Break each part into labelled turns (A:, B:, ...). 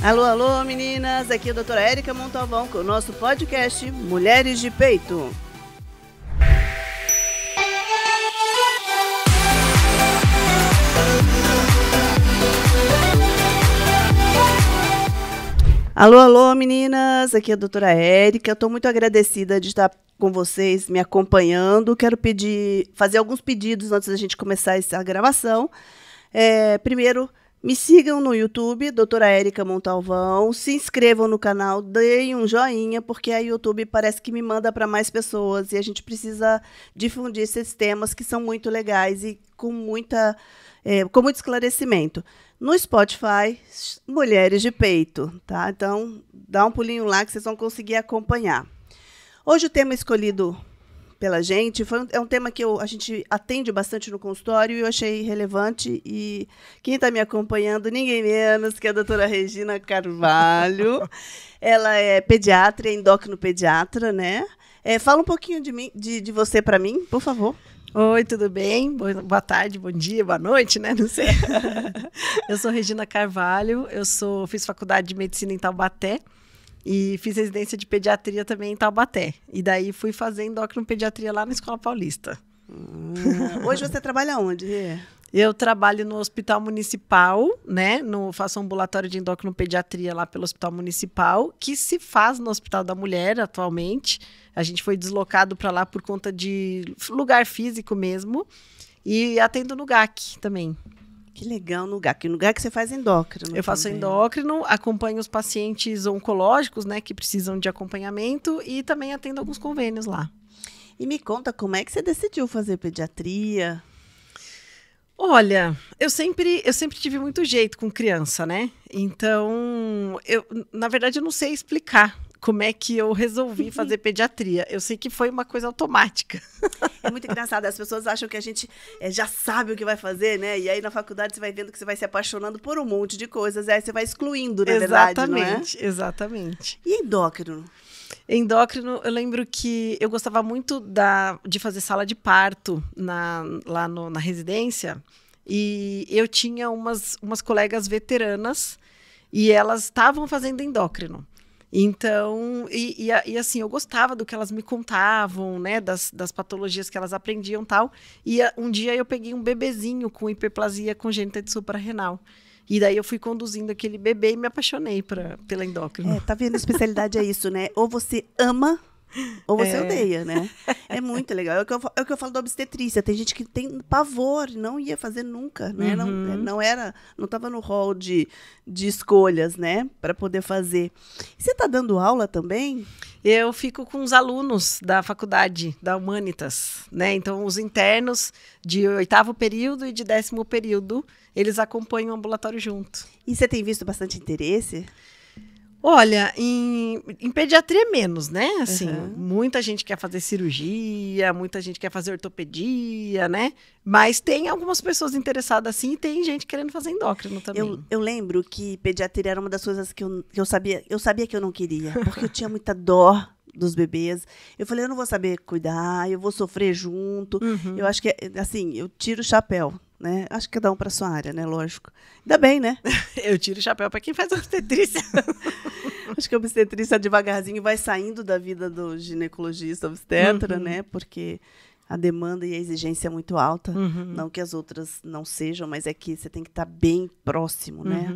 A: Alô, alô, meninas! Aqui é a doutora Érica Montalvão com o nosso podcast Mulheres de Peito. Alô, alô, meninas! Aqui é a doutora Érica. Eu estou muito agradecida de estar com vocês, me acompanhando. Quero fazer alguns pedidos antes da gente começar essa gravação. Primeiro, me sigam no YouTube, doutora Érica Montalvão. Se inscrevam no canal, deem um joinha, porque a YouTube parece que me manda para mais pessoas. E a gente precisa difundir esses temas que são muito legais e com muito esclarecimento. No Spotify, Mulheres de Peito, tá? Então, dá um pulinho lá que vocês vão conseguir acompanhar. Hoje o tema escolhido pela gente é um tema que a gente atende bastante no consultório e eu achei relevante. E quem está me acompanhando, ninguém menos que a doutora Regina Carvalho. Ela é pediatra, endocrinopediatra, né? Fala um pouquinho de mim, de você para mim, por favor.
B: Oi, tudo bem? Boa tarde, bom dia, boa noite, né? Não sei. Eu sou Regina Carvalho, fiz faculdade de medicina em Taubaté e fiz residência de pediatria também em Taubaté. E daí fui fazer endocrinopediatria lá na Escola Paulista.
A: Hoje você trabalha onde?
B: Eu trabalho no Hospital Municipal, né? Faço um ambulatório de endocrinopediatria lá pelo Hospital Municipal, que se faz no Hospital da Mulher atualmente. A gente foi deslocado para lá por conta de lugar físico mesmo. E atendo no GAC também.
A: Que legal, no GAC. No GAC você faz endócrino.
B: Eu faço endócrino, acompanho os pacientes oncológicos, né? Que precisam de acompanhamento e também atendo alguns convênios lá.
A: E me conta, como é que você decidiu fazer pediatria?
B: Olha, eu sempre tive muito jeito com criança, né? Então, na verdade, eu não sei explicar como é que eu resolvi fazer pediatria. Eu sei que foi uma coisa automática.
A: É muito engraçado. As pessoas acham que a gente já sabe o que vai fazer, né? E aí, na faculdade, você vai vendo que você vai se apaixonando por um monte de coisas. Aí você vai excluindo, na verdade, não é?
B: Exatamente.
A: E endócrino?
B: Endócrino, eu lembro que eu gostava muito de fazer sala de parto lá na residência. E eu tinha umas colegas veteranas e elas estavam fazendo endócrino. Então, assim, eu gostava do que elas me contavam, né, das patologias que elas aprendiam e tal. E um dia eu peguei um bebezinho com hiperplasia congênita de suprarrenal. E daí eu fui conduzindo aquele bebê e me apaixonei pela endócrino.
A: Tá vendo? A especialidade é isso, né? Ou você ama ou você odeia, né? É muito legal. É o que eu falo da obstetrícia. Tem gente que tem pavor, não ia fazer nunca, né?
B: Uhum.
A: Não estava no hall de escolhas, né? Para poder fazer. E você está dando aula também?
B: Eu fico com os alunos da faculdade, da Humanitas, né? Então, os internos de 8º período e de 10º período, eles acompanham o ambulatório junto.
A: E você tem visto bastante interesse?
B: Olha, em pediatria menos, né? Assim, muita gente quer fazer cirurgia, muita gente quer fazer ortopedia, né? Mas tem algumas pessoas interessadas assim e tem gente querendo fazer endócrino também.
A: Eu lembro que pediatria era uma das coisas que eu sabia que eu não queria, porque eu tinha muita dó dos bebês. Eu falei, eu não vou saber cuidar, eu vou sofrer junto. Eu acho que, assim, eu tiro o chapéu, né? Acho que cada um para sua área, né? Lógico. Ainda bem, né?
B: Eu tiro o chapéu para quem faz obstetrícia.
A: Acho que a obstetrícia devagarzinho vai saindo da vida do ginecologista obstetra, né? Porque a demanda e a exigência é muito alta. Não que as outras não sejam, mas é que você tem que estar bem próximo, né?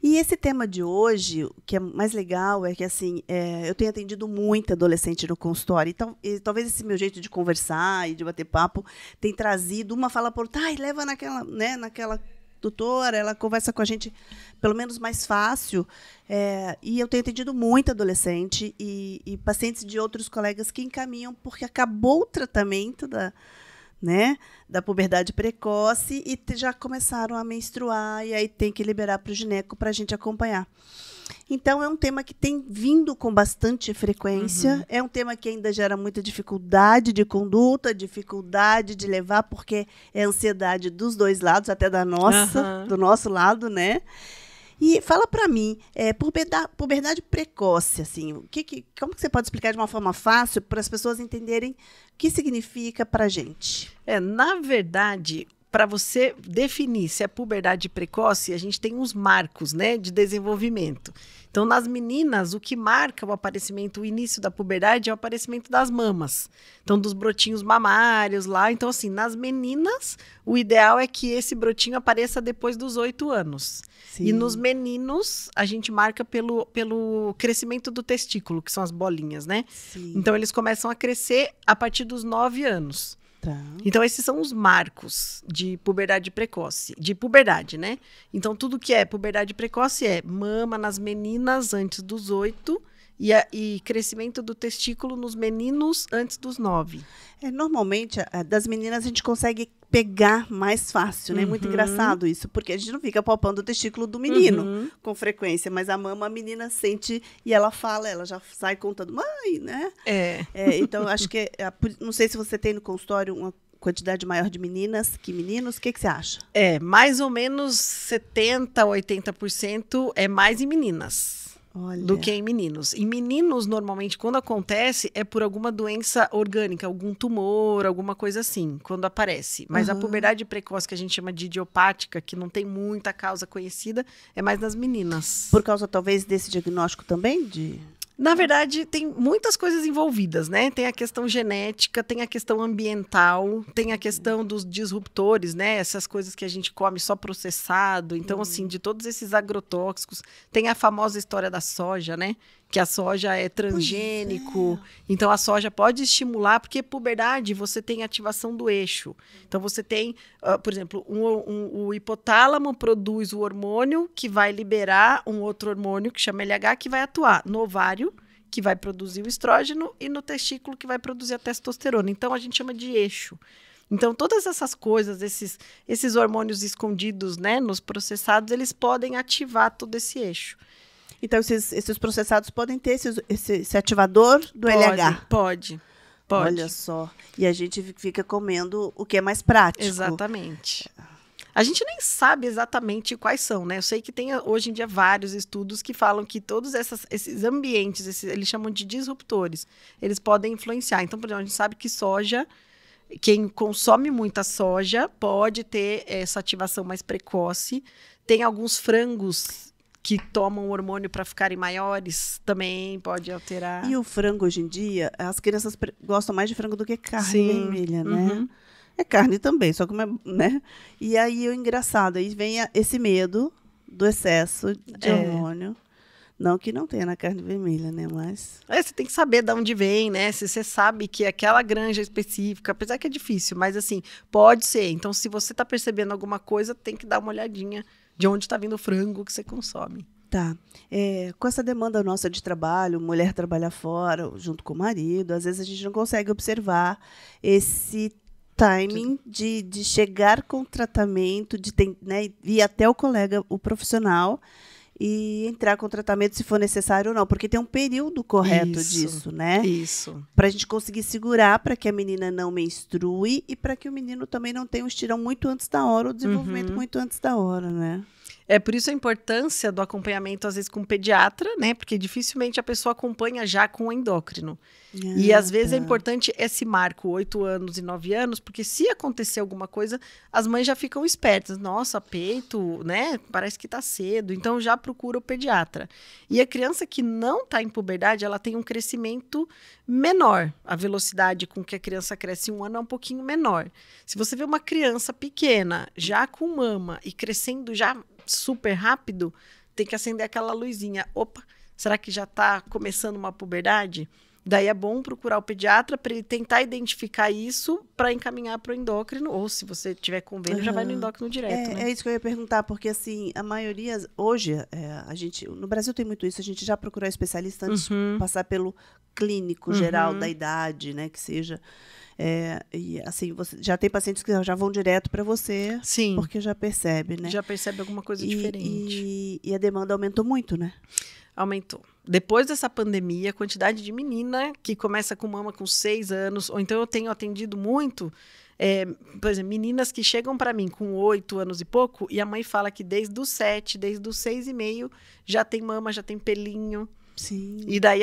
A: E esse tema de hoje, o que é mais legal é que, assim, eu tenho atendido muito adolescente no consultório. E talvez esse meu jeito de conversar e de bater papo tenha trazido uma fala por outra. Ai, leva naquela tutora, ela conversa com a gente pelo menos mais fácil. E eu tenho atendido muito adolescente e pacientes de outros colegas que encaminham porque acabou o tratamento da puberdade precoce e já começaram a menstruar, e aí tem que liberar para o gineco para a gente acompanhar. Então, é um tema que tem vindo com bastante frequência, é um tema que ainda gera muita dificuldade de conduta, dificuldade de levar, porque é ansiedade dos dois lados, até do nosso lado, né? E fala para mim, puberdade precoce, assim, como que você pode explicar de uma forma fácil para as pessoas entenderem o que significa para a gente?
B: Na verdade, para você definir se é puberdade precoce, a gente tem uns marcos, né, de desenvolvimento. Então, nas meninas, o que marca o aparecimento, o início da puberdade é o aparecimento das mamas. Então, dos brotinhos mamários lá. Então, assim, nas meninas, o ideal é que esse brotinho apareça depois dos 8 anos. Sim. E nos meninos, a gente marca pelo crescimento do testículo, que são as bolinhas, né? Sim. Então, eles começam a crescer a partir dos 9 anos. Tá. Então, esses são os marcos de puberdade precoce, de puberdade, né? Então, tudo que é puberdade precoce é mama nas meninas antes dos 8 e crescimento do testículo nos meninos antes dos 9.
A: Normalmente, das meninas a gente consegue pegar mais fácil, né? Muito engraçado isso, porque a gente não fica palpando o testículo do menino com frequência, mas a mama, a menina sente e ela fala, ela já sai contando, mãe, né? Então, acho que, não sei se você tem no consultório uma quantidade maior de meninas que meninos, o que você acha?
B: Mais ou menos 70%, 80% é mais em meninas. Olha. Do que em meninos. Em meninos, normalmente, quando acontece, é por alguma doença orgânica, algum tumor, alguma coisa assim, quando aparece. Mas a puberdade precoce, que a gente chama de idiopática, que não tem muita causa conhecida, é mais nas meninas.
A: Por causa, talvez, desse diagnóstico também?
B: Na verdade, tem muitas coisas envolvidas, né? Tem a questão genética, tem a questão ambiental, tem a questão dos disruptores, né? Essas coisas que a gente come só processado. Então, assim, de todos esses agrotóxicos, tem a famosa história da soja, né? Que a soja é transgênico. Então, a soja pode estimular, porque puberdade, você tem ativação do eixo. Então, você tem, por exemplo, o hipotálamo produz o hormônio que vai liberar um outro hormônio que chama LH, que vai atuar no ovário, que vai produzir o estrógeno, e no testículo, que vai produzir a testosterona. Então, a gente chama de eixo. Então, todas essas coisas, esses hormônios escondidos, né, nos processados, eles podem ativar todo esse eixo.
A: Então, esses processados podem ter esse ativador do LH?
B: Pode.
A: Olha só. E a gente fica comendo o que é mais prático.
B: Exatamente. A gente nem sabe exatamente quais são, né? Eu sei que tem, hoje em dia, vários estudos que falam que todos esses ambientes, eles chamam de disruptores, eles podem influenciar. Então, por exemplo, a gente sabe que soja, quem consome muita soja pode ter essa ativação mais precoce. Tem alguns frangos que tomam hormônio para ficarem maiores, também pode alterar.
A: E o frango, hoje em dia, as crianças gostam mais de frango do que carne vermelha, né? É carne também, só que, né? E aí, o engraçado, aí vem esse medo do excesso de hormônio. Não que não tenha na carne vermelha, né? Mas...
B: você tem que saber de onde vem, né? Se você sabe que aquela granja específica, apesar que é difícil, mas assim, pode ser. Então, se você está percebendo alguma coisa, tem que dar uma olhadinha de onde está vindo o frango que você consome.
A: Tá. Com essa demanda nossa de trabalho, mulher trabalhar fora, junto com o marido, às vezes a gente não consegue observar esse timing de chegar com o tratamento, né, ir até o colega, o profissional, e entrar com o tratamento se for necessário ou não, porque tem um período correto disso, né?
B: Isso.
A: Para a gente conseguir segurar para que a menina não menstrue e para que o menino também não tenha um estirão muito antes da hora, o desenvolvimento muito antes da hora, né?
B: Por isso a importância do acompanhamento, às vezes, com o pediatra, né? Porque dificilmente a pessoa acompanha já com o endócrino. E, às vezes, é importante esse marco, 8 anos e 9 anos, porque se acontecer alguma coisa, as mães já ficam espertas. Nossa, peito, né? Parece que tá cedo. Então, já procura o pediatra. E a criança que não tá em puberdade, ela tem um crescimento menor. A velocidade com que a criança cresce em 1 ano é um pouquinho menor. Se você vê uma criança pequena, já com mama e crescendo já super rápido, tem que acender aquela luzinha. Opa, será que já está começando uma puberdade? Daí é bom procurar o pediatra para ele tentar identificar isso para encaminhar para o endócrino, ou se você tiver convênio, já vai no endócrino direto. Né?
A: É isso que eu ia perguntar, porque assim, a maioria, hoje, a gente, no Brasil tem muito isso, a gente já procurou especialista antes de passar pelo clínico geral da idade, né, que seja. E assim, você já tem pacientes que já vão direto para você,
B: sim,
A: porque já percebe, né?
B: Já percebe alguma coisa diferente.
A: E a demanda aumentou muito, né?
B: Aumentou. Depois dessa pandemia, a quantidade de menina que começa com mama com 6 anos, ou então eu tenho atendido muito, por exemplo, meninas que chegam para mim com 8 anos e pouco, e a mãe fala que desde os 7, desde os 6,5, já tem mama, já tem pelinho.
A: Sim.
B: E daí,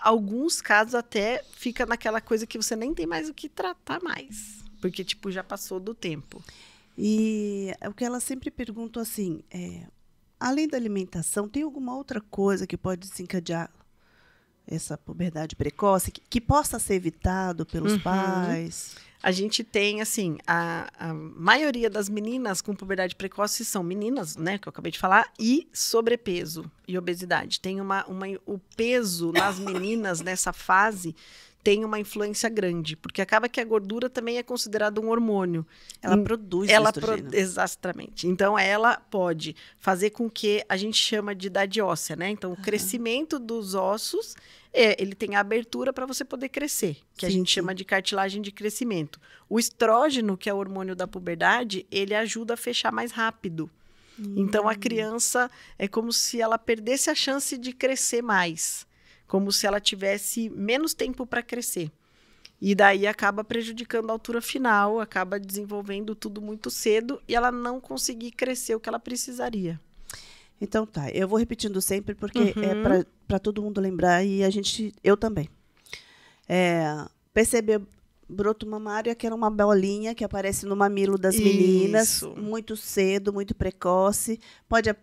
B: alguns casos até fica naquela coisa que você nem tem mais o que tratar mais. Porque, tipo, já passou do tempo.
A: E o que ela sempre pergunta assim, além da alimentação, tem alguma outra coisa que pode desencadear essa puberdade precoce, que possa ser evitado pelos pais?
B: A gente tem, assim, a maioria das meninas com puberdade precoce são meninas, né, que eu acabei de falar, e sobrepeso e obesidade. Tem o peso nas meninas nessa fase tem uma influência grande, porque acaba que a gordura também é considerada um hormônio.
A: Ela produz estrogênio.
B: Exatamente. Então, ela pode fazer com que a gente chama de idade óssea, né? Então, o crescimento dos ossos, ele tem a abertura para você poder crescer, que a gente chama de cartilagem de crescimento. O estrógeno, que é o hormônio da puberdade, ele ajuda a fechar mais rápido. Então, a criança é como se ela perdesse a chance de crescer mais. Como se ela tivesse menos tempo para crescer. E daí acaba prejudicando a altura final, acaba desenvolvendo tudo muito cedo e ela não conseguir crescer o que ela precisaria.
A: Então tá, eu vou repetindo sempre porque é para todo mundo lembrar e eu também. Perceber broto mamário, que era uma bolinha que aparece no mamilo das meninas, muito cedo, muito precoce.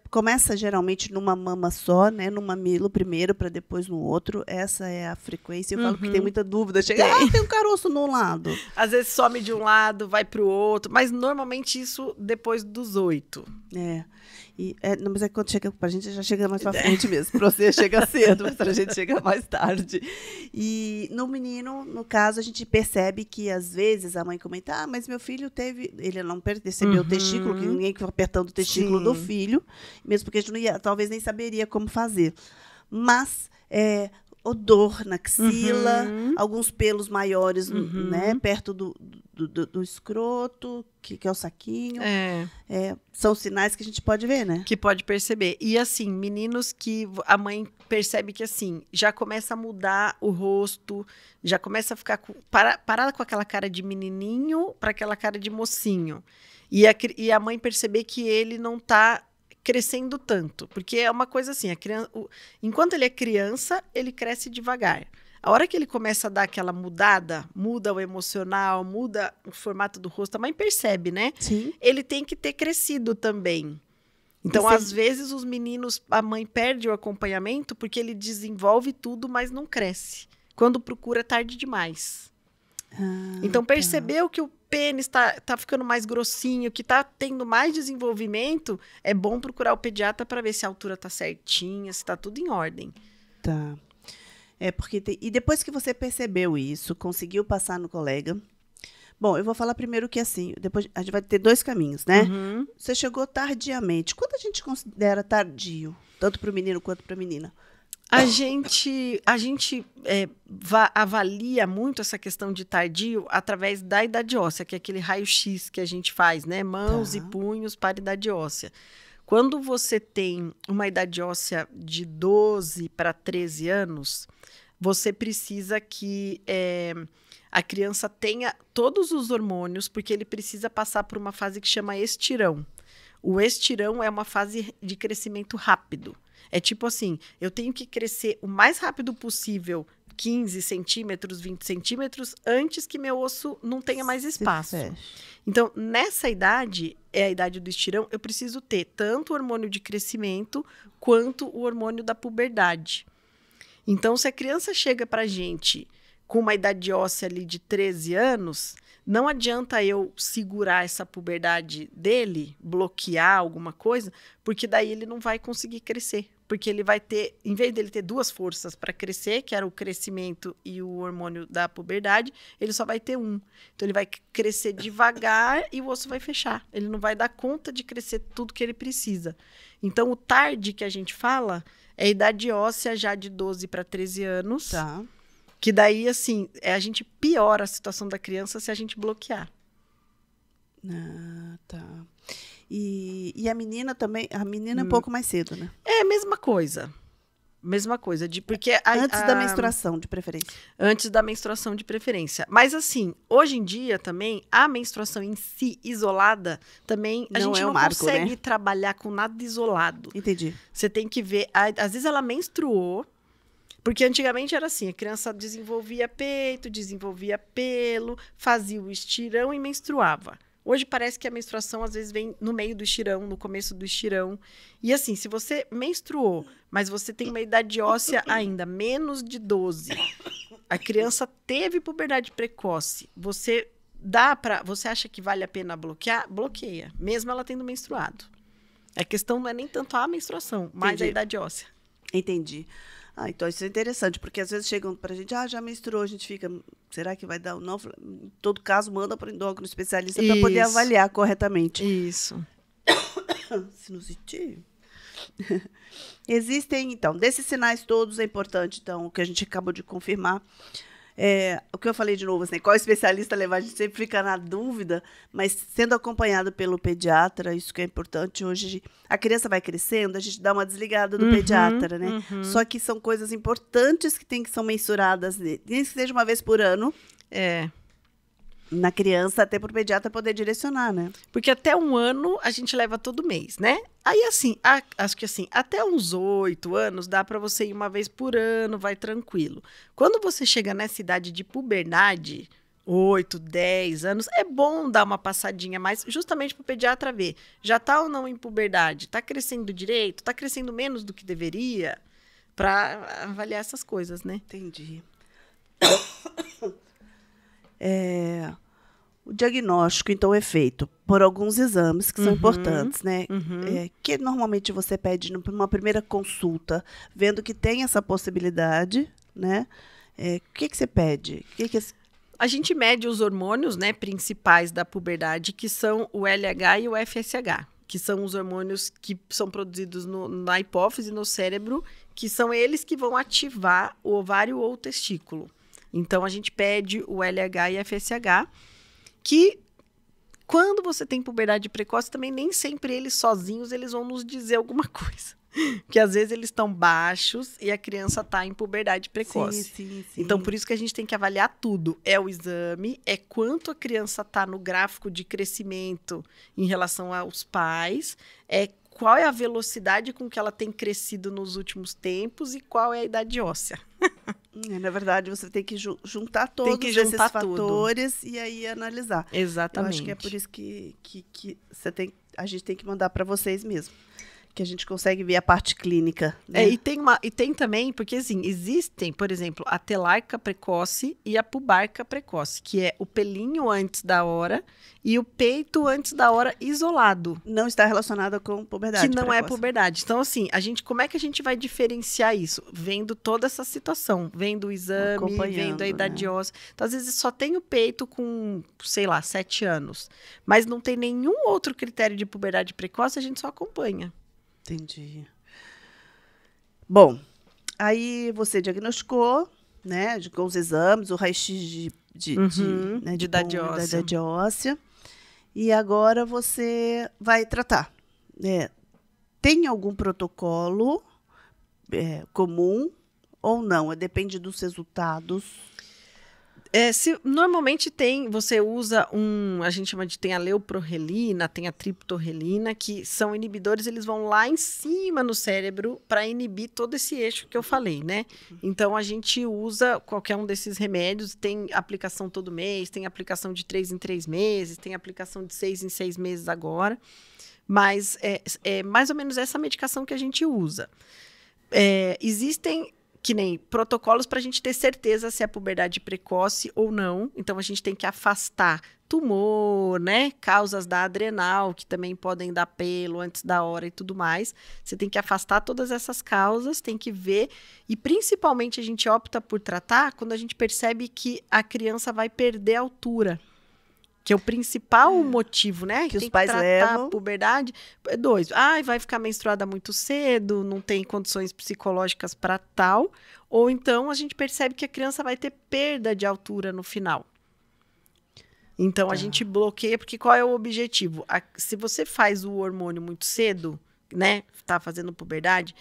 A: Começa geralmente numa mama só, né, no mamilo primeiro, para depois no outro. Essa é a frequência. Eu falo porque tem muita dúvida. Chega, tem um caroço num lado.
B: Às vezes some de um lado, vai para o outro, mas normalmente isso depois dos 8.
A: Não, mas quando chega pra gente, já chega mais pra frente mesmo. Pra você chega cedo, mas pra gente chega mais tarde. E no menino, no caso, a gente percebe que às vezes a mãe comenta, mas meu filho ele não percebeu o testículo, que ninguém fica apertando o testículo do filho, mesmo porque a gente talvez nem saberia como fazer. Mas odor na axila, alguns pelos maiores, né, perto do escroto, que é o saquinho. São sinais que a gente pode ver, né?
B: Que pode perceber. E assim, meninos que a mãe percebe que assim, já começa a mudar o rosto, já começa a ficar parada com aquela cara de menininho para aquela cara de mocinho. E a mãe perceber que ele não está crescendo tanto, porque é uma coisa assim, enquanto ele é criança, ele cresce devagar. A hora que ele começa a dar aquela mudada, muda o emocional, muda o formato do rosto, a mãe percebe, né?
A: Sim.
B: Ele tem que ter crescido também. Então, às vezes, os meninos, a mãe perde o acompanhamento porque ele desenvolve tudo, mas não cresce. Quando procura, é tarde demais. Então, percebeu que o pênis tá ficando mais grossinho, que tá tendo mais desenvolvimento, é bom procurar o pediatra para ver se a altura tá certinha, se tá tudo em ordem.
A: Tá. Porque e depois que você percebeu isso, conseguiu passar no colega. Bom, eu vou falar primeiro que assim, depois a gente vai ter 2 caminhos, né? Você chegou tardiamente. Quando a gente considera tardio, tanto para o menino quanto para a menina?
B: A gente avalia muito essa questão de tardio através da idade óssea, que é aquele raio-x que a gente faz, né? Mãos e punhos para idade óssea. Quando você tem uma idade óssea de 12 para 13 anos, você precisa que a criança tenha todos os hormônios, porque ele precisa passar por uma fase que chama estirão. O estirão é uma fase de crescimento rápido. É tipo assim, eu tenho que crescer o mais rápido possível, 15 centímetros, 20 centímetros, antes que meu osso não tenha mais espaço. Então, nessa idade, é a idade do estirão, eu preciso ter tanto o hormônio de crescimento quanto o hormônio da puberdade. Então, se a criança chega pra gente com uma idade óssea ali de 13 anos, não adianta eu segurar essa puberdade dele, bloquear alguma coisa, porque daí ele não vai conseguir crescer. Porque ele vai ter, em vez dele ter 2 forças para crescer, que era o crescimento e o hormônio da puberdade, ele só vai ter 1. Então, ele vai crescer devagar e o osso vai fechar. Ele não vai dar conta de crescer tudo que ele precisa. Então, o tarde que a gente fala é a idade óssea já de 12 para 13 anos.
A: Tá.
B: Que daí, assim, a gente piora a situação da criança se a gente bloquear.
A: Tá. E a menina também, é um pouco mais cedo, né?
B: É a mesma coisa. Mesma coisa. Porque
A: antes da menstruação, de preferência.
B: Antes da menstruação, de preferência. Mas, assim, hoje em dia também, a menstruação em si, isolada, também a gente não consegue trabalhar com nada isolado.
A: Entendi.
B: Você tem que ver, às vezes ela menstruou, porque antigamente era assim, a criança desenvolvia peito, desenvolvia pelo, fazia o estirão e menstruava. Hoje parece que a menstruação às vezes vem no meio do estirão, no começo do estirão. E assim, se você menstruou, mas você tem uma idade óssea ainda menos de 12, a criança teve puberdade precoce, você acha que vale a pena bloquear? Bloqueia, mesmo ela tendo menstruado. A questão não é nem tanto a menstruação, mas
A: Entendi.
B: a idade óssea.
A: Entendi. Então isso é interessante, porque às vezes chegam pra gente, já menstruou, a gente fica, será que vai dar ou não? Em todo caso, manda para o endócrino especialista para poder avaliar corretamente.
B: Isso.
A: Sinusite. Existem, então, desses sinais todos é importante, então, o que a gente acabou de confirmar. O que eu falei de novo, assim, qual especialista levar, a gente sempre fica na dúvida, mas sendo acompanhado pelo pediatra, isso que é importante. Hoje a criança vai crescendo, a gente dá uma desligada do pediatra, né? Só que são coisas importantes que são mensuradas, nem que seja uma vez por ano. Na criança, até para o pediatra poder direcionar, né?
B: Porque até 1 ano a gente leva todo mês, né? Aí, assim, acho que assim, até uns 8 anos dá para você ir uma vez por ano, vai tranquilo. Quando você chega nessa idade de puberdade, 8, 10 anos, é bom dar uma passadinha mais, justamente para o pediatra ver. Já tá ou não em puberdade? Tá crescendo direito? Tá crescendo menos do que deveria? Para avaliar essas coisas, né?
A: Entendi. O diagnóstico, então, é feito por alguns exames que são importantes, né? Que normalmente você pede numa primeira consulta, vendo que tem essa possibilidade, né? O que você pede?
B: A gente mede os hormônios, né, principais da puberdade, que são o LH e o FSH, que são os hormônios que são produzidos na hipófise, no cérebro, que são eles que vão ativar o ovário ou o testículo. Então, a gente pede o LH e FSH, que quando você tem puberdade precoce, também nem sempre eles sozinhos eles vão nos dizer alguma coisa. Porque às vezes eles estão baixos e a criança está em puberdade precoce.
A: Sim.
B: Então, por isso que a gente tem que avaliar tudo. É o exame, é quanto a criança está no gráfico de crescimento em relação aos pais, qual é a velocidade com que ela tem crescido nos últimos tempos e qual é a idade óssea.
A: Na verdade, você tem que juntar todos esses fatores e aí analisar.
B: Exatamente.
A: Eu acho que é por isso que a gente tem que mandar para vocês mesmo. Que a gente consegue ver a parte clínica. Né?
B: E tem também, porque assim, existem, por exemplo, a telarca precoce e a pubarca precoce, que é o pelinho antes da hora e o peito antes da hora isolado.
A: Não está relacionada com puberdade
B: Que não
A: precoce.
B: é puberdade. Então, assim, como é que a gente vai diferenciar isso? Vendo toda essa situação, vendo o exame, vendo a idade óssea. Então, às vezes, só tem o peito com, sei lá, 7 anos. Mas não tem nenhum outro critério de puberdade precoce, a gente só acompanha.
A: Entendi. Bom, aí você diagnosticou, né, com os exames, o raio-x de
B: idade
A: óssea. E agora você vai tratar. Tem algum protocolo comum ou não? Depende dos resultados.
B: Normalmente você usa a gente chama tem a leuprorelina, tem a triptorelina, que são inibidores, eles vão lá em cima no cérebro para inibir todo esse eixo que eu falei, né? Então, a gente usa qualquer um desses remédios, tem aplicação todo mês, tem aplicação de 3 em 3 meses, tem aplicação de 6 em 6 meses agora, mas é mais ou menos essa medicação que a gente usa. Existem que nem protocolos para a gente ter certeza se é puberdade precoce ou não. Então, a gente tem que afastar tumor, né? Causas da adrenal, que também podem dar pelo antes da hora e tudo mais. Você tem que afastar todas essas causas, tem que ver. E, principalmente, a gente opta por tratar quando a gente percebe que a criança vai perder altura. Que é o principal motivo, né?
A: Que
B: tem
A: os pais
B: que tratar
A: levam.
B: A puberdade. 2. Vai ficar menstruada muito cedo, não tem condições psicológicas para tal. Ou então a gente percebe que a criança vai ter perda de altura no final. Então a gente bloqueia, porque qual é o objetivo? Se você faz o hormônio muito cedo, né? Tá fazendo puberdade,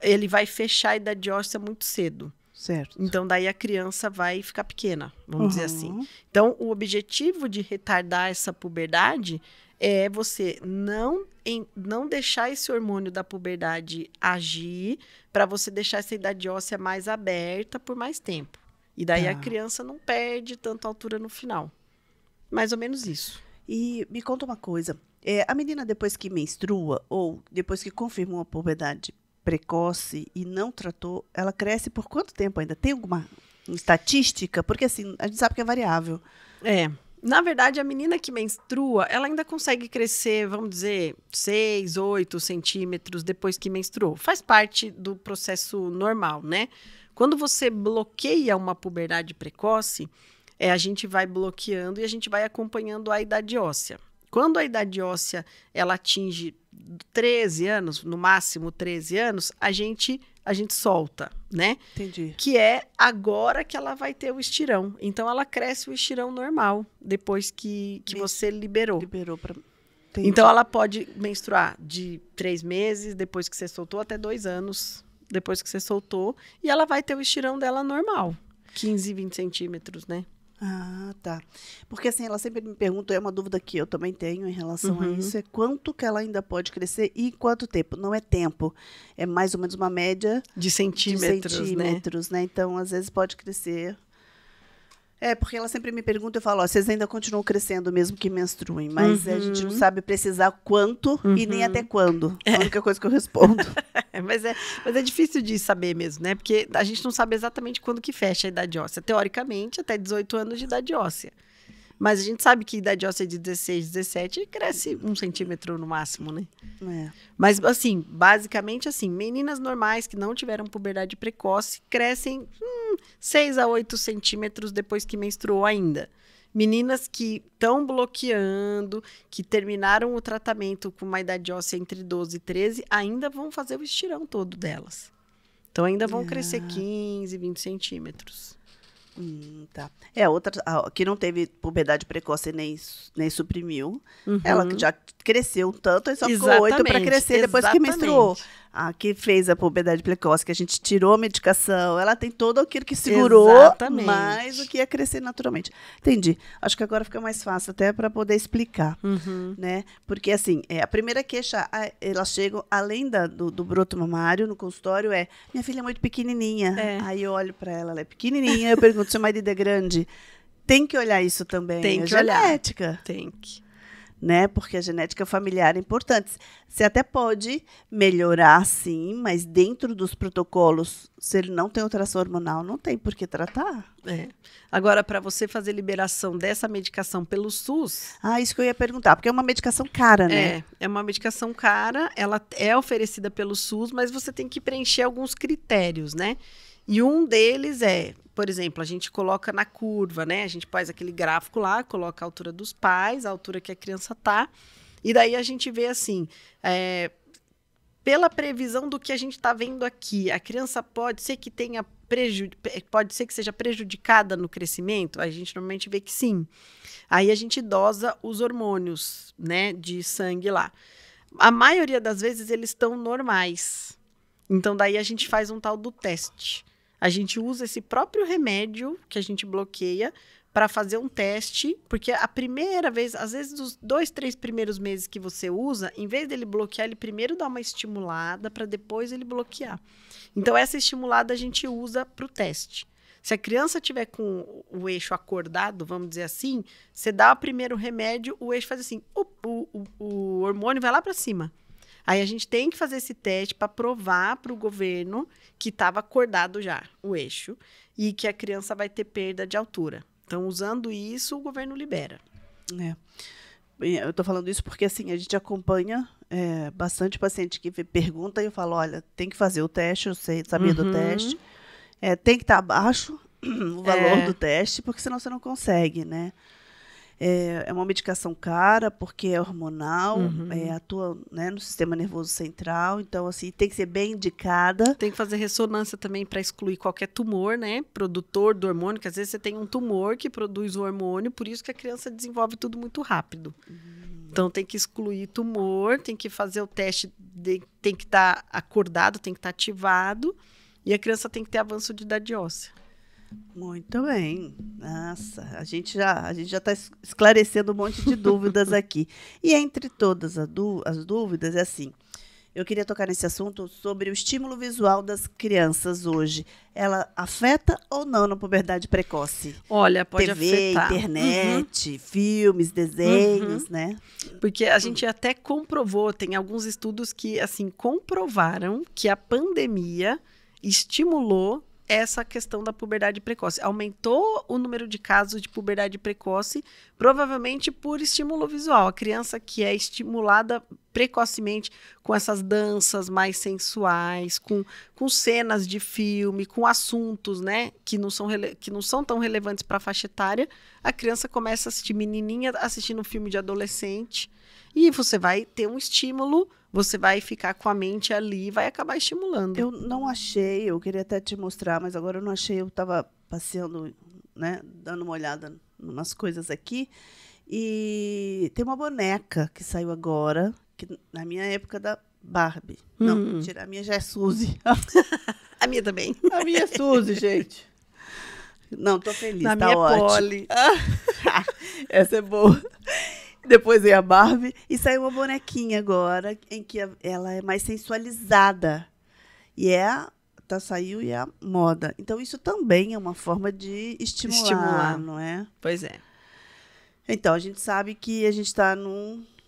B: ele vai fechar a idade óssea muito cedo.
A: Certo.
B: Então, daí a criança vai ficar pequena, vamos dizer assim. Então, o objetivo de retardar essa puberdade é você não deixar esse hormônio da puberdade agir para você deixar essa idade óssea mais aberta por mais tempo. E daí a criança não perde tanta altura no final. Mais ou menos isso.
A: E me conta uma coisa, a menina depois que menstrua ou depois que confirmou a puberdade precoce e não tratou, ela cresce por quanto tempo ainda? Tem alguma estatística? Porque assim, a gente sabe que é variável.
B: Na verdade, a menina que menstrua, ela ainda consegue crescer, vamos dizer, 6, 8 centímetros depois que menstruou. Faz parte do processo normal, né? Quando você bloqueia uma puberdade precoce, a gente vai bloqueando e a gente vai acompanhando a idade óssea. Quando a idade óssea ela atinge 13 anos, no máximo 13 anos, a gente solta, né?
A: Entendi.
B: Que é agora que ela vai ter o estirão. Então, ela cresce o estirão normal, depois que você liberou.
A: Liberou para...
B: Então, ela pode menstruar de 3 meses, depois que você soltou, até 2 anos, depois que você soltou. E ela vai ter o estirão dela normal, 15, 20 centímetros, né?
A: Ah, tá. Porque assim, ela sempre me pergunta, é uma dúvida que eu também tenho em relação a isso, é quanto que ela ainda pode crescer e quanto tempo. Não é tempo, é mais ou menos uma média
B: de centímetros,
A: né? Então, às vezes pode crescer. Porque ela sempre me pergunta, eu falo, vocês ainda continuam crescendo mesmo que menstruem, mas a gente não sabe precisar quanto e nem até quando. É a única coisa que eu respondo.
B: Mas é difícil de saber mesmo, né? Porque a gente não sabe exatamente quando que fecha a idade óssea. Teoricamente, até 18 anos de idade óssea. Mas a gente sabe que a idade óssea de 16, 17 cresce 1 centímetro no máximo, né? Mas, assim, basicamente, assim, meninas normais que não tiveram puberdade precoce crescem 6 a 8 centímetros depois que menstruou ainda. Meninas que estão bloqueando, que terminaram o tratamento com uma idade óssea entre 12 e 13, ainda vão fazer o estirão todo delas. Então, ainda vão crescer 15, 20 centímetros.
A: Tá. Outra que não teve puberdade precoce nem suprimiu, ela já cresceu tanto, e só ficou 8 para crescer depois que menstruou. A que fez a puberdade precoce, que a gente tirou a medicação, ela tem todo aquilo que segurou mais do que ia crescer naturalmente. Entendi. Acho que agora fica mais fácil até para poder explicar, né? Porque assim, a primeira queixa, elas chegam, além do broto mamário no consultório, minha filha é muito pequenininha. Aí eu olho para ela é pequenininha, eu pergunto, seu marido é grande? Tem que olhar isso também.
B: Tem que olhar.
A: Genética.
B: Tem que.
A: Né? Porque a genética familiar é importante. Você até pode melhorar, sim, mas dentro dos protocolos, se ele não tem alteração hormonal, não tem por que tratar.
B: Agora, para você fazer liberação dessa medicação pelo SUS...
A: isso que eu ia perguntar, porque é uma medicação cara, né?
B: É uma medicação cara, ela é oferecida pelo SUS, mas você tem que preencher alguns critérios, né? E um deles por exemplo, a gente coloca na curva, né? A gente faz aquele gráfico lá, coloca a altura dos pais, a altura que a criança tá, e daí a gente vê assim, pela previsão do que a gente está vendo aqui, a criança pode ser que pode ser que seja prejudicada no crescimento? A gente normalmente vê que sim. Aí a gente dosa os hormônios, né, de sangue lá. A maioria das vezes eles estão normais. Então daí a gente faz um tal do teste. A gente usa esse próprio remédio que a gente bloqueia para fazer um teste, porque a primeira vez, às vezes dos 2, 3 primeiros meses que você usa, em vez dele bloquear, ele primeiro dá uma estimulada para depois ele bloquear. Então, essa estimulada a gente usa para o teste. Se a criança tiver com o eixo acordado, vamos dizer assim, você dá o primeiro remédio, o eixo faz assim, o hormônio vai lá para cima. Aí a gente tem que fazer esse teste para provar para o governo que estava acordado já o eixo e que a criança vai ter perda de altura. Então, usando isso, o governo libera.
A: Eu estou falando isso porque assim, a gente acompanha bastante paciente que pergunta e eu falo, olha, tem que fazer o teste, eu sabia do teste. Tem que estar abaixo o valor do teste, porque senão você não consegue, né? É uma medicação cara, porque é hormonal, atua, né, no sistema nervoso central, então assim, tem que ser bem indicada.
B: Tem que fazer ressonância também para excluir qualquer tumor, né? Produtor do hormônio, que às vezes você tem um tumor que produz o hormônio, por isso que a criança desenvolve tudo muito rápido. Então tem que excluir tumor, tem que fazer o teste, tem que estar acordado, tem que estar ativado, e a criança tem que ter avanço de idade óssea.
A: Muito bem. Nossa, a gente já está esclarecendo um monte de dúvidas aqui. E entre todas as dúvidas, é assim, eu queria tocar nesse assunto sobre o estímulo visual das crianças hoje. Ela afeta ou não na puberdade precoce?
B: Olha, pode
A: TV,
B: afetar.
A: internet, filmes, desenhos, né?
B: Porque a gente até comprovou, tem alguns estudos que, assim, comprovaram que a pandemia estimulou essa questão da puberdade precoce. Aumentou o número de casos de puberdade precoce, provavelmente por estímulo visual. A criança que é estimulada precocemente com essas danças mais sensuais, com cenas de filme, com assuntos, né, que não são tão relevantes para a faixa etária, a criança começa a assistir menininha assistindo um filme de adolescente, e você vai ter um estímulo, você vai ficar com a mente ali e vai acabar estimulando.
A: Eu não achei, eu queria até te mostrar, mas agora eu não achei, eu estava passeando, né, dando uma olhada em umas coisas aqui, e tem uma boneca que saiu agora, que na minha época da Barbie. Não, mentira, a minha já é Suzy.
B: A minha também.
A: A minha é Suzy, gente. Não, tô feliz,
B: Na
A: tá
B: minha
A: ótimo.
B: é Polly.
A: Essa é boa. Depois veio a Barbie e saiu uma bonequinha agora, em que ela é mais sensualizada. E saiu e é a moda. Então, isso também é uma forma de estimular, não é?
B: Pois é.
A: Então, a gente sabe que a gente está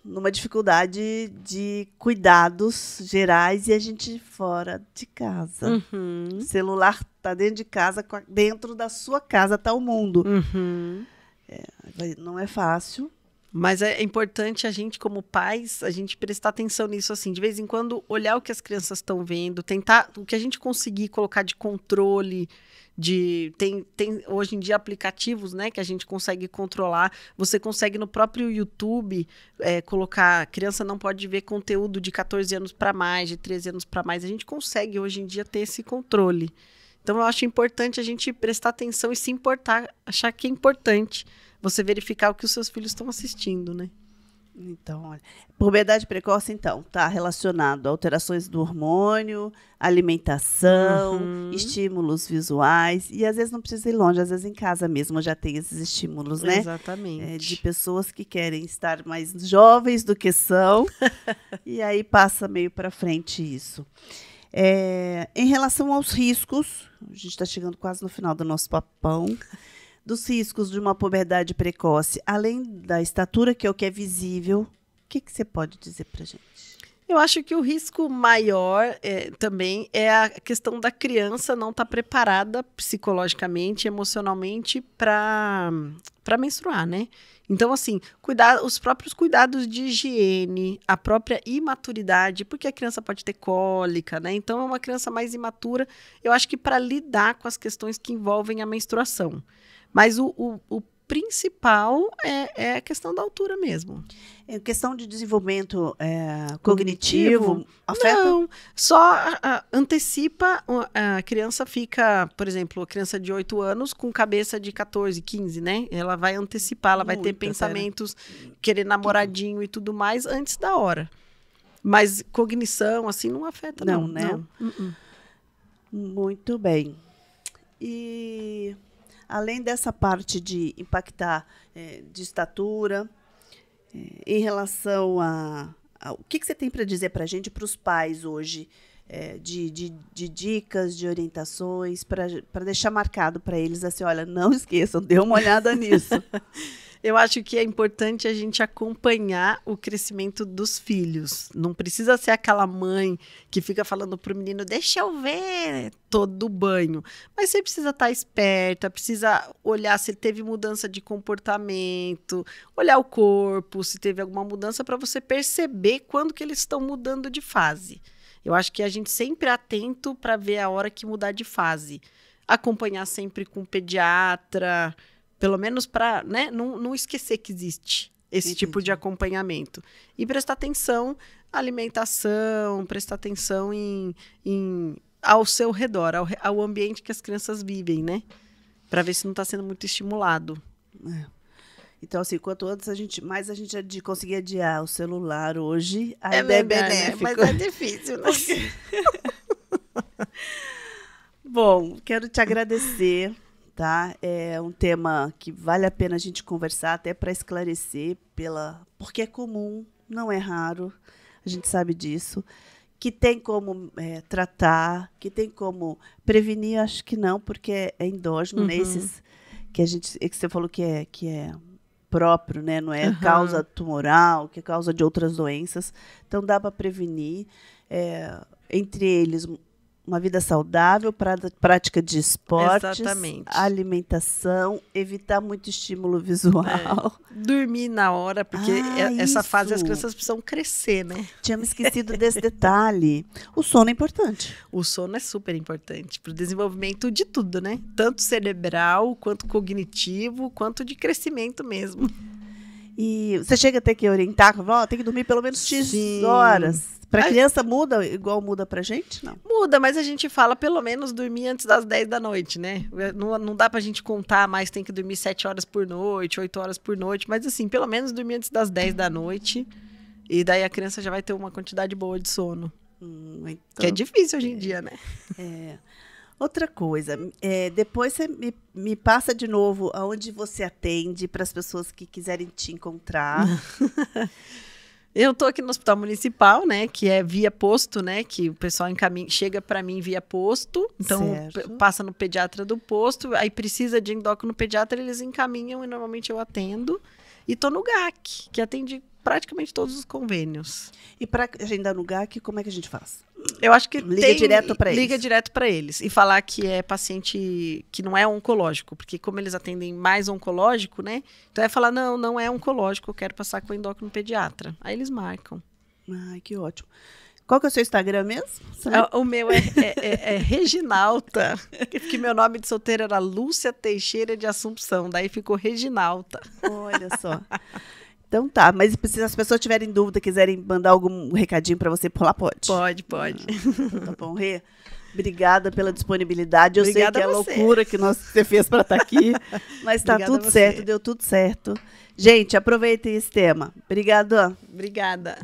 A: numa dificuldade de cuidados gerais e a gente fora de casa. O celular está dentro de casa, dentro da sua casa está o mundo. Não é fácil.
B: Mas é importante a gente, como pais, a gente prestar atenção nisso, assim, de vez em quando olhar o que as crianças estão vendo, tentar, o que a gente conseguir colocar de controle, tem hoje em dia aplicativos, né, que a gente consegue controlar. Você consegue no próprio YouTube colocar, criança não pode ver conteúdo de 14 anos para mais, de 13 anos para mais. A gente consegue hoje em dia ter esse controle. Então eu acho importante a gente prestar atenção e se importar, achar que é importante você verificar o que os seus filhos estão assistindo, né?
A: Então, olha, puberdade precoce, então, está relacionado a alterações do hormônio, alimentação, estímulos visuais, e às vezes não precisa ir longe, às vezes em casa mesmo já tem esses estímulos, né?
B: Exatamente.
A: De pessoas que querem estar mais jovens do que são, e aí passa meio para frente isso. Em relação aos riscos, a gente está chegando quase no final do nosso papão, dos riscos de uma puberdade precoce, além da estatura, que é o que é visível, o que você pode dizer para a gente?
B: Eu acho que o risco maior também é a questão da criança não estar preparada psicologicamente, emocionalmente para menstruar, né? Então, assim, os próprios cuidados de higiene, a própria imaturidade, porque a criança pode ter cólica, né? Então, é uma criança mais imatura, eu acho que para lidar com as questões que envolvem a menstruação. Mas o principal é a questão da altura mesmo.
A: Em questão de desenvolvimento cognitivo, afeta?
B: Não, só antecipa, a criança fica, por exemplo, a criança de 8 anos com cabeça de 14, 15, né? Ela vai antecipar, ela vai ter pensamentos, querer namoradinho e tudo mais antes da hora. Mas cognição, assim, não afeta, não.
A: Não, né?
B: Não.
A: Muito bem. E além dessa parte de impactar de estatura, em relação o que você tem para dizer para a gente, para os pais hoje, de dicas, de orientações, para deixar marcado para eles assim, olha, não esqueçam, dê uma olhada nisso.
B: Eu acho que é importante a gente acompanhar o crescimento dos filhos. Não precisa ser aquela mãe que fica falando pro menino, deixa eu ver todo o banho. Mas você precisa estar esperta, precisa olhar se teve mudança de comportamento, olhar o corpo, se teve alguma mudança, para você perceber quando que eles estão mudando de fase. Eu acho que a gente sempre é atento para ver a hora que mudar de fase. Acompanhar sempre com o pediatra, pelo menos para, né, não esquecer que existe esse tipo de acompanhamento. E prestar atenção à alimentação, prestar atenção ao seu redor, ao ambiente que as crianças vivem, né? Para ver se não está sendo muito estimulado.
A: Então, assim, quanto antes mais a gente conseguir adiar o celular hoje, ainda é benéfico.
B: Né? Mas é difícil, né?
A: Bom, quero te agradecer. Tá? É um tema que vale a pena a gente conversar, até para esclarecer, porque é comum, não é raro, a gente sabe disso, Que tem como tratar, que tem como prevenir, acho que não, porque é endógeno, né? Esses que você falou que é próprio, né? Não é causa tumoral, que é causa de outras doenças. Então, dá para prevenir. Entre eles, uma vida saudável, prática de esportes,
B: exatamente,
A: alimentação, evitar muito estímulo visual.
B: Dormir na hora, porque essa fase as crianças precisam crescer, né?
A: Tinha me esquecido desse detalhe. O sono é importante.
B: O sono é super importante para o desenvolvimento de tudo, né? Tanto cerebral, quanto cognitivo, quanto de crescimento mesmo.
A: E você chega a ter que orientar, tem que dormir pelo menos X horas. Para criança muda igual muda para gente? Não.
B: Muda, mas a gente fala pelo menos dormir antes das 10 da noite, né? Não dá pra gente contar mais, tem que dormir 7 horas por noite, 8 horas por noite, mas assim, pelo menos dormir antes das 10 da noite, e daí a criança já vai ter uma quantidade boa de sono.
A: Então,
B: que é difícil hoje em dia, né?
A: Outra coisa, depois você me passa de novo aonde você atende para as pessoas que quiserem te encontrar.
B: Eu estou aqui no Hospital Municipal, né, que é via posto, né, que o pessoal chega para mim via posto, então passa no pediatra do posto, aí precisa de endócrino pediatra, eles encaminham e normalmente eu atendo. E estou no GAC, que atende praticamente todos os convênios.
A: E para agendar no GAC, como é que a gente faz?
B: Eu acho que
A: liga direto para eles.
B: Liga direto para eles. E falar que é paciente que não é oncológico, porque como eles atendem mais oncológico, né? Então é falar, não é oncológico, eu quero passar com o endócrino pediatra. Aí eles marcam.
A: Ai, que ótimo. Qual que é o seu Instagram mesmo?
B: O meu é Reginalta, porque meu nome de solteira era Lúcia Teixeira de Assumpção, daí ficou Reginalta.
A: Olha só. Então tá, mas se as pessoas tiverem dúvida, quiserem mandar algum recadinho para você, por lá pode?
B: Pode.
A: Então tá bom, Rê. Obrigada pela disponibilidade. Eu
B: Obrigada
A: sei que é loucura que você fez para estar aqui, mas tá tudo certo, deu tudo certo. Gente, aproveitem esse tema. Obrigada.
B: Obrigada.